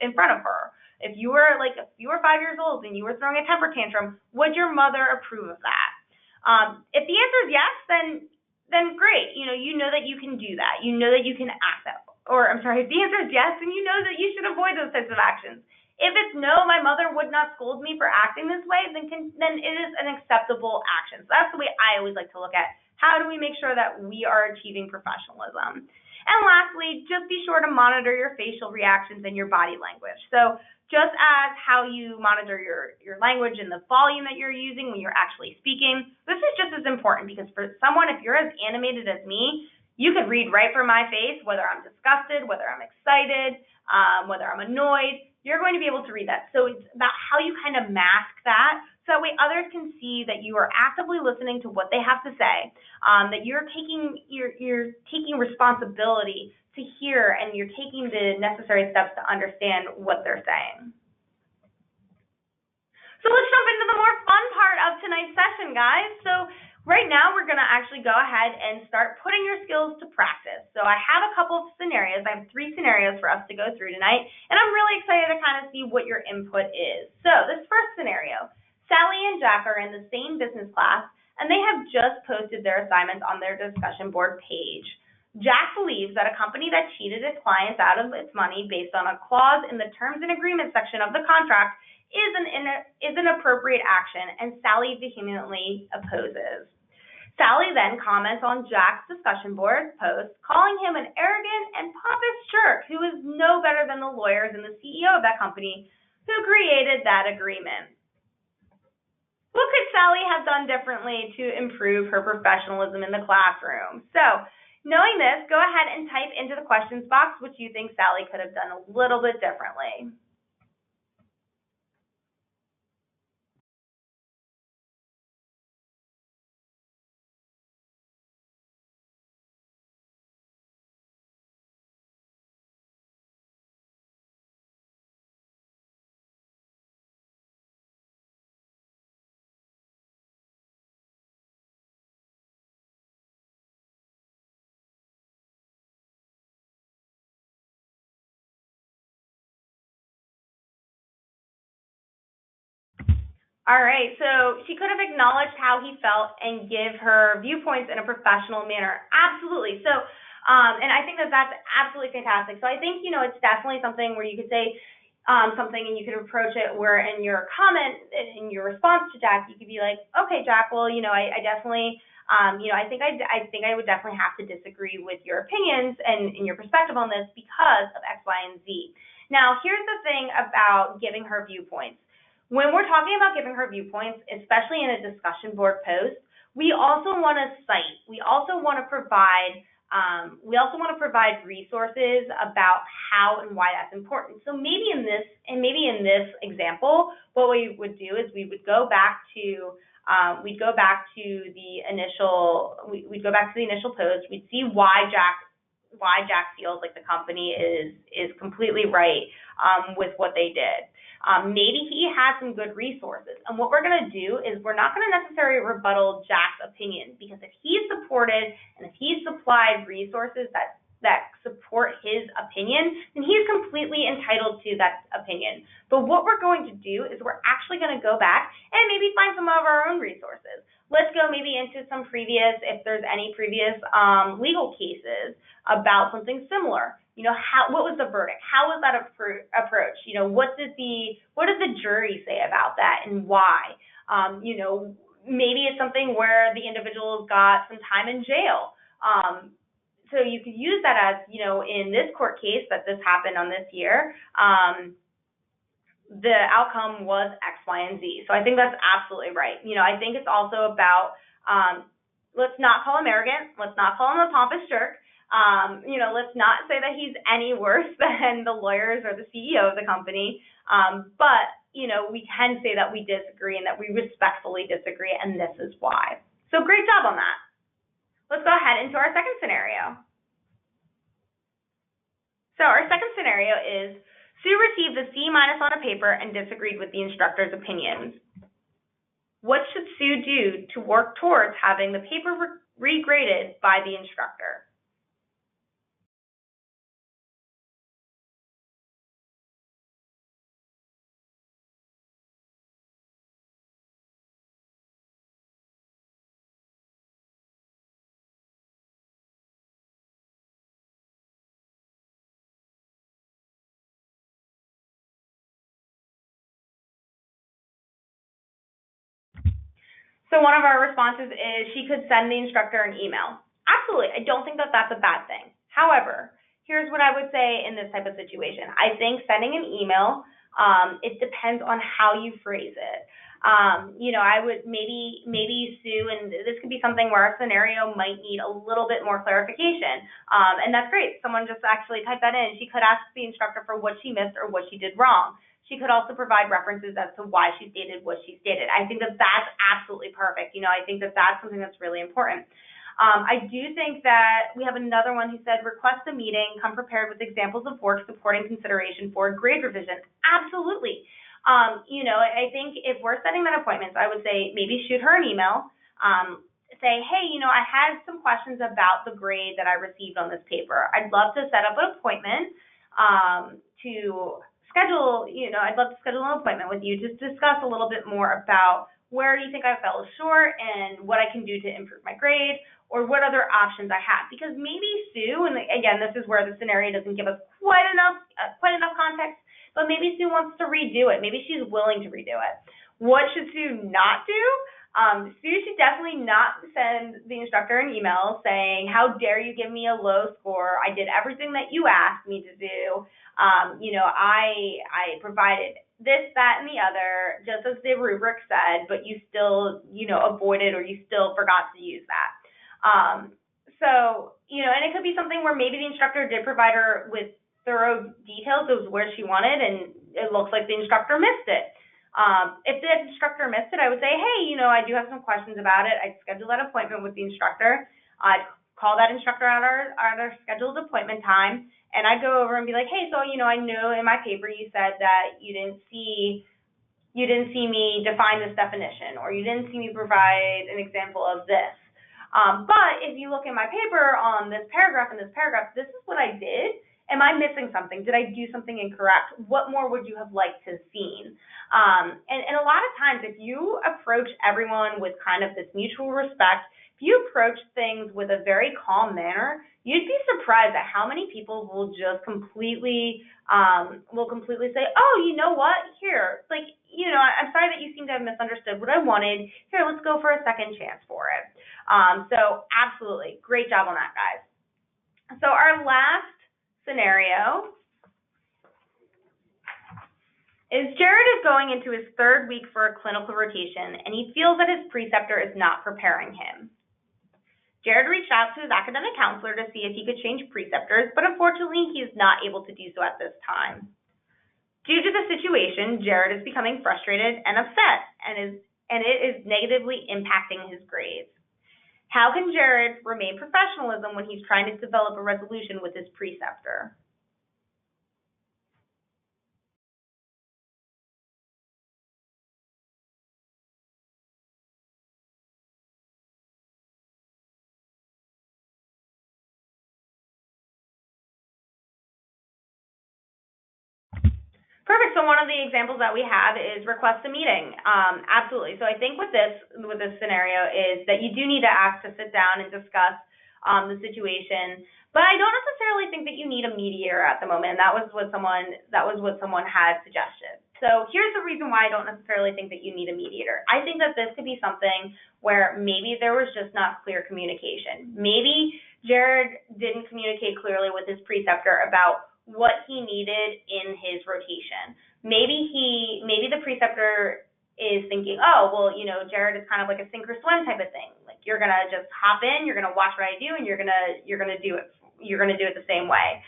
in front of her? If you were 5 years old and you were throwing a temper tantrum, would your mother approve of that? If the answer is yes, then great. You know that you can do that. You know that you can act that. If the answer is yes, then you know that you should avoid those types of actions. If it's no, my mother would not scold me for acting this way, then it is an acceptable action. So that's the way I always like to look at how do we make sure that we are achieving professionalism. And lastly, just be sure to monitor your facial reactions and your body language. So just as how you monitor your language and the volume that you're using when you're actually speaking, this is just as important, because for someone, if you're as animated as me, you can read right from my face whether I'm disgusted, whether I'm excited, whether I'm annoyed. You're going to be able to read that. So it's about how you kind of mask that, so that way others can see that you are actively listening to what they have to say, that you're taking responsibility to hear, and you're taking the necessary steps to understand what they're saying. So let's jump into the more fun part of tonight's session, guys. So right now, we're going to actually go ahead and start putting your skills to practice. So I have a couple of scenarios. I have 3 scenarios for us to go through tonight, and I'm really excited to kind of see what your input is. So this first scenario, Sally and Jack are in the same business class, and they have just posted their assignments on their discussion board page. Jack believes that a company that cheated its clients out of its money based on a clause in the terms and agreement section of the contract is an appropriate action, and Sally vehemently opposes. Sally then comments on Jack's discussion board post, calling him an arrogant and pompous jerk who is no better than the lawyers and the CEO of that company who created that agreement. What could Sally have done differently to improve her professionalism in the classroom? So, knowing this, go ahead and type into the questions box what you think Sally could have done a little bit differently. All right, so she could have acknowledged how he felt and give her viewpoints in a professional manner. Absolutely. So, and I think that that's absolutely fantastic. So I think, it's definitely something where you could say something and you could approach it where in your comment, in your response to Jack, you could be like, okay, Jack, well, I definitely, I think I would definitely have to disagree with your opinions and your perspective on this because of X, Y, and Z. Now, here's the thing about giving her viewpoints. When we're talking about giving her viewpoints, especially in a discussion board post, we also want to cite. We also want to provide. Resources about how and why that's important. So maybe in this example, what we would do is we would go back to the initial post. We'd see why Jack feels like the company is completely right with what they did. Maybe he has some good resources. And what we're going to do is we're not going to necessarily rebuttal Jack's opinion, because if he's supported and if he's supplied resources that support his opinion, then he's completely entitled to that opinion. But what we're going to do is we're actually going to go back and maybe find some of our own resources. Let's go maybe into some previous, if there's any previous legal cases about something similar. What was the verdict? How was that approached? What did the jury say about that and why? Maybe it's something where the individual got some time in jail. So you could use that as, in this court case that this happened on this year, the outcome was X, Y, and Z. So I think that's absolutely right. I think it's also about, let's not call him arrogant. Let's not call him a pompous jerk. Let's not say that he's any worse than the lawyers or the CEO of the company. But, we can say that we disagree and that we respectfully disagree, and this is why. So great job on that. Let's go ahead into our second scenario. So our second scenario is Sue received a C- on a paper and disagreed with the instructor's opinions. What should Sue do to work towards having the paper regraded by the instructor? So one of our responses is she could send the instructor an email. Absolutely. I don't think that that's a bad thing. However, here's what I would say in this type of situation. I think sending an email, it depends on how you phrase it. I would maybe Sue, and this could be something where our scenario might need a little bit more clarification. And that's great. Someone just actually typed that in. She could ask the instructor for what she missed or what she did wrong. She could also provide references as to why she stated what she stated. I think that that's absolutely perfect. I think that that's something that's really important. I do think that we have another one who said, request a meeting, come prepared with examples of work supporting consideration for grade revision. Absolutely. I think if we're setting that appointment, I would say maybe shoot her an email, say, hey, I had some questions about the grade that I received on this paper. I'd love to set up an appointment I'd love to schedule an appointment with you to discuss a little bit more about where you think I fell short and what I can do to improve my grade, or what other options I have. Because maybe Sue, and again, this is where the scenario doesn't give us quite enough context, but maybe Sue wants to redo it. Maybe she's willing to redo it. What should Sue not do? Sue should definitely not send the instructor an email saying, how dare you give me a low score? I did everything that you asked me to do. I provided this, that, and the other, just as the rubric said, but you still, avoided, or you still forgot to use that. And it could be something where maybe the instructor did provide her with thorough details of where she wanted, and it looks like the instructor missed it. If the instructor missed it, I would say, hey, I do have some questions about it. I'd schedule that appointment with the instructor. I'd call that instructor at our scheduled appointment time, and I'd go over and be like, hey, so, I know in my paper you said that you didn't see me define this definition, or you didn't see me provide an example of this. But if you look in my paper on this paragraph and this paragraph, this is what I did, Am I missing something? Did I do something incorrect? What more would you have liked to have seen? And a lot of times, if you approach everyone with kind of this mutual respect, if you approach things with a very calm manner, you'd be surprised at how many people will just completely say, oh, you know what? Here, like, I'm sorry that you seem to have misunderstood what I wanted. Here, let's go for a second chance for it. So absolutely, great job on that, guys. So our last scenario is Jared is going into his third week for a clinical rotation, and he feels that his preceptor is not preparing him. Jared reached out to his academic counselor to see if he could change preceptors, but unfortunately, he is not able to do so at this time. Due to the situation, Jared is becoming frustrated and upset, and it is negatively impacting his grades. How can Jared remain professionalism when he's trying to develop a resolution with his preceptor? Perfect. So one of the examples that we have is request a meeting. Absolutely. So I think with this scenario is that you do need to ask to sit down and discuss the situation. But I don't necessarily think that you need a mediator at the moment. And that was what someone had suggested. So here's the reason why I don't necessarily think that you need a mediator. I think that this could be something where maybe there was just not clear communication. Maybe Jared didn't communicate clearly with his preceptor about what he needed in his rotation. Maybe the preceptor is thinking, oh, well, Jared is kind of like a sink or swim type of thing. Like, you're gonna just hop in, you're gonna watch what I do, and you're gonna do it the same way.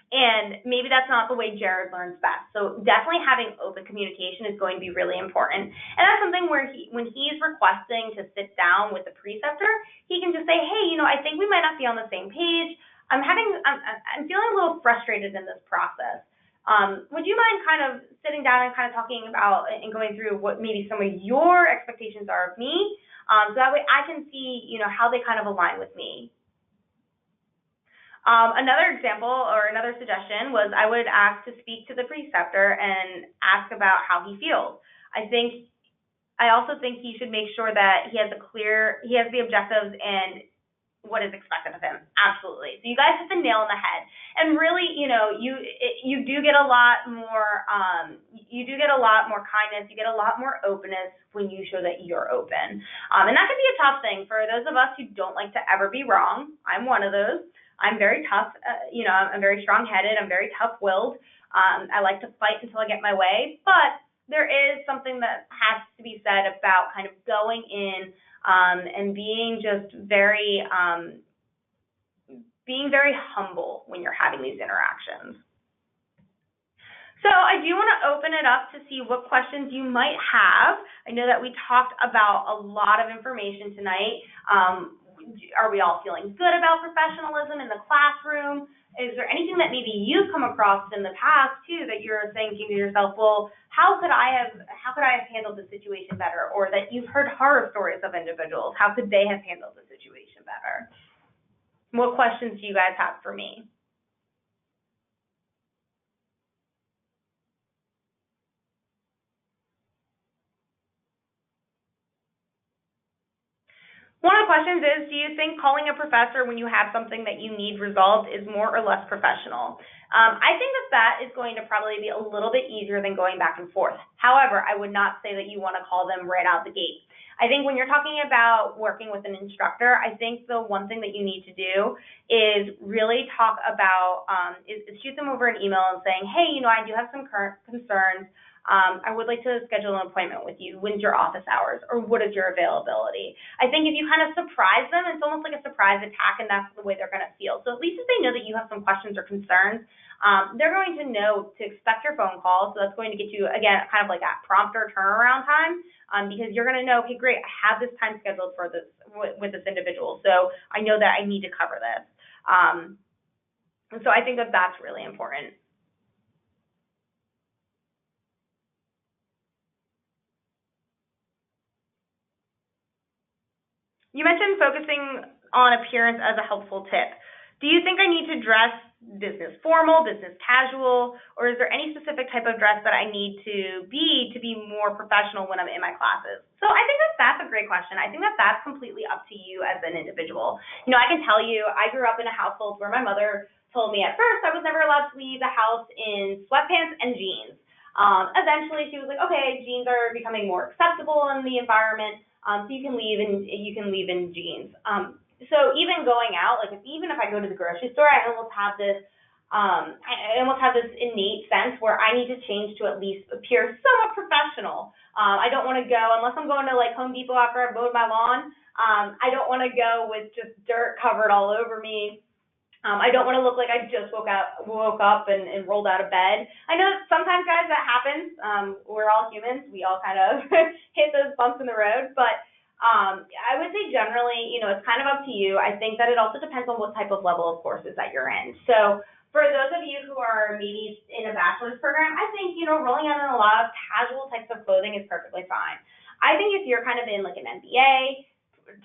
And maybe that's not the way Jared learns best. So definitely having open communication is going to be really important. And that's something where when he's requesting to sit down with the preceptor, he can just say, hey, I think we might not be on the same page. I'm feeling a little frustrated in this process. Would you mind kind of sitting down and kind of talking about and going through what maybe some of your expectations are of me, so that way I can see, how they kind of align with me. Another example or another suggestion was I would ask to speak to the preceptor and ask about how he feels. I also think he should make sure that he has the objectives and what is expected of him. Absolutely. So you guys hit the nail on the head. And really, you do get a lot more kindness, you get a lot more openness when you show that you're open. And that can be a tough thing for those of us who don't like to ever be wrong. I'm one of those. I'm very tough. I'm very strong-headed. I'm very tough-willed. I like to fight until I get my way. But there is something that has to be said about kind of going in and being just very humble when you're having these interactions. So I do want to open it up to see what questions you might have. I know that we talked about a lot of information tonight. Are we all feeling good about professionalism in the classroom? Is there anything that maybe you've come across in the past too that you're thinking to yourself, well, how could I have handled the situation better? Or that you've heard horror stories of individuals, how could they have handled the situation better? What questions do you guys have for me? One of the questions is, do you think calling a professor when you have something that you need resolved is more or less professional? I think that is going to probably be a little bit easier than going back and forth. However, I would not say that you want to call them right out the gate. I think when you're talking about working with an instructor, I think the one thing that you need to do is really talk about, is shoot them over an email and saying, hey, I do have some current concerns. I would like to schedule an appointment with you. When's your office hours? Or what is your availability? I think if you kind of surprise them, it's almost like a surprise attack, and that's the way they're going to feel. So at least if they know that you have some questions or concerns, they're going to know to expect your phone call. So that's going to get you, again, kind of like that prompt or turnaround time, because you're going to know, okay, great, I have this time scheduled for this with this individual. So I know that I need to cover this. So I think that that's really important. You mentioned focusing on appearance as a helpful tip. Do you think I need to dress business formal, business casual, or is there any specific type of dress that I need to be more professional when I'm in my classes? So I think that's a great question. I think that's completely up to you as an individual. I can tell you, I grew up in a household where my mother told me at first I was never allowed to leave the house in sweatpants and jeans. Eventually she was like, okay, jeans are becoming more acceptable in the environment, so you can leave in jeans. So even going out, like even if I go to the grocery store, I almost have this innate sense where I need to change to at least appear somewhat professional. I don't want to go, unless I'm going to like Home Depot after I've mowed my lawn, I don't want to go with just dirt covered all over me. I don't want to look like I just woke up and rolled out of bed. I know sometimes, guys, that happens. We're all humans. We all kind of hit those bumps in the road, but I would say generally, it's kind of up to you. I think that it also depends on what type of level of courses that you're in. So for those of you who are maybe in a bachelor's program, I think, rolling out in a lot of casual types of clothing is perfectly fine. I think if you're kind of in like an MBA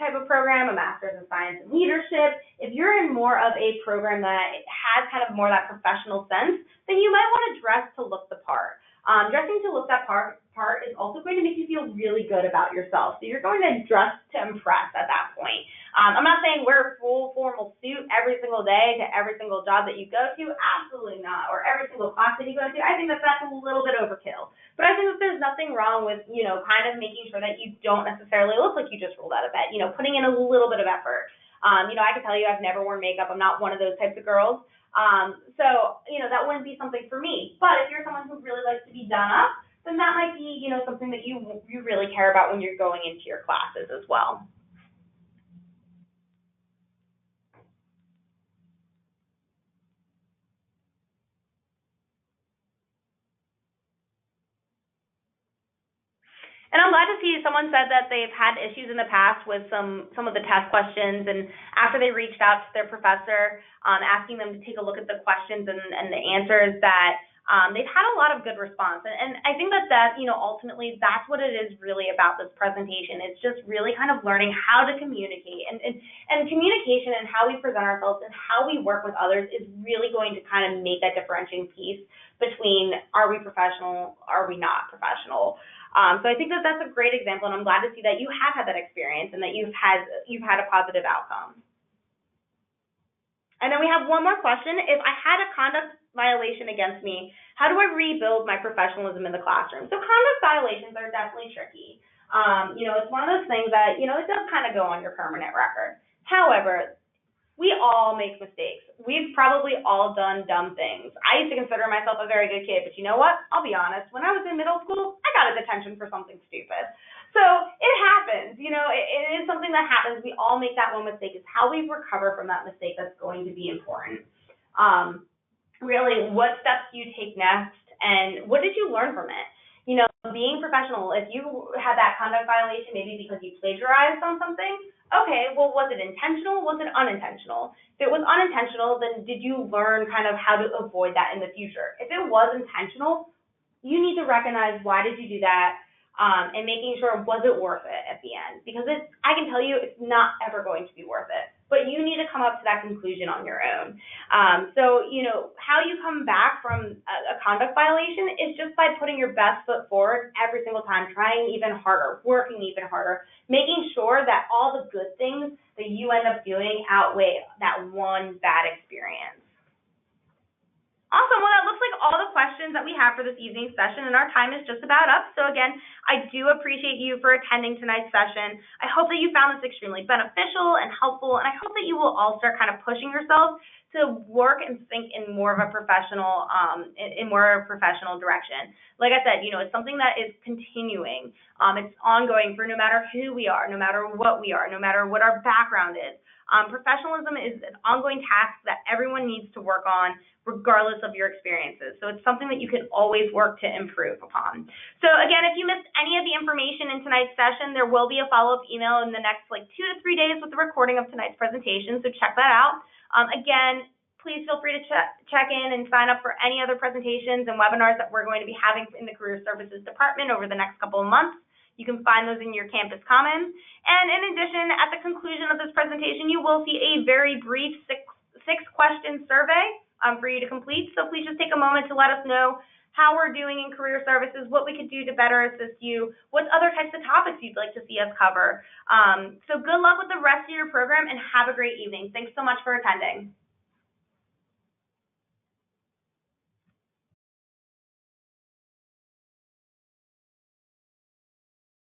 type of program, a master's in science and leadership, if you're in more of a program that has kind of more that professional sense, then you might want to dress to look the part. Dressing to look that part is also going to make you feel really good about yourself. So you're going to dress to impress at that point. I'm not saying wear a full formal suit every single day to every single job that you go to. Absolutely not. Or every single class that you go to. I think that's a little bit overkill. But I think that there's nothing wrong with, kind of making sure that you don't necessarily look like you just rolled out of bed, putting in a little bit of effort. I can tell you I've never worn makeup. I'm not one of those types of girls. So, that wouldn't be something for me. But if you're someone who really likes to be done up, then that might be, something that you really care about when you're going into your classes as well. And I'm glad to see someone said that they've had issues in the past with some of the test questions, and after they reached out to their professor, asking them to take a look at the questions and the answers, that they've had a lot of good response. And I think that ultimately that's what it is really about this presentation. It's just really kind of learning how to communicate, and communication and how we present ourselves and how we work with others is really going to kind of make that differentiating piece between are we professional, are we not professional. So I think that that's a great example, and I'm glad to see that you have had that experience and that you've had a positive outcome. And then we have one more question. If I had a conduct violation against me, how do I rebuild my professionalism in the classroom? So conduct violations are definitely tricky. It's one of those things that, it does kind of go on your permanent record. However, we all make mistakes. We've probably all done dumb things. I used to consider myself a very good kid, but you know what? I'll be honest. When I was in middle school, I got a detention for something stupid. So it happens. It is something that happens. We all make that one mistake. It's how we recover from that mistake that's going to be important. Really, what steps do you take next, and what did you learn from it? Being professional, if you had that conduct violation, maybe because you plagiarized on something, okay, well, was it intentional? Was it unintentional? If it was unintentional, then did you learn kind of how to avoid that in the future? If it was intentional, you need to recognize why did you do that, and making sure, was it worth it at the end? Because I can tell you it's not ever going to be worth it. But you need to come up to that conclusion on your own. So, how you come back from a conduct violation is just by putting your best foot forward every single time, trying even harder, working even harder, making sure that all the good things that you end up doing outweigh that one bad experience. Awesome. Well, that looks like all the questions that we have for this evening's session, and our time is just about up. So again, I do appreciate you for attending tonight's session. I hope that you found this extremely beneficial and helpful, and I hope that you will all start kind of pushing yourselves to work and think in more of a professional, direction. Like I said, it's something that is continuing. It's ongoing for no matter who we are, no matter what we are, no matter what our background is. Professionalism is an ongoing task that everyone needs to work on, regardless of your experiences. So it's something that you can always work to improve upon. So again, if you missed any of the information in tonight's session, there will be a follow-up email in the next 2 to 3 days with the recording of tonight's presentation, so check that out. Again, please feel free to check in and sign up for any other presentations and webinars that we're going to be having in the Career Services Department over the next couple of months. You can find those in your campus commons. And in addition, at the conclusion of this presentation, you will see a very brief six-question survey for you to complete. So please just take a moment to let us know how we're doing in career services, what we could do to better assist you, what other types of topics you'd like to see us cover. So good luck with the rest of your program and have a great evening. Thanks so much for attending.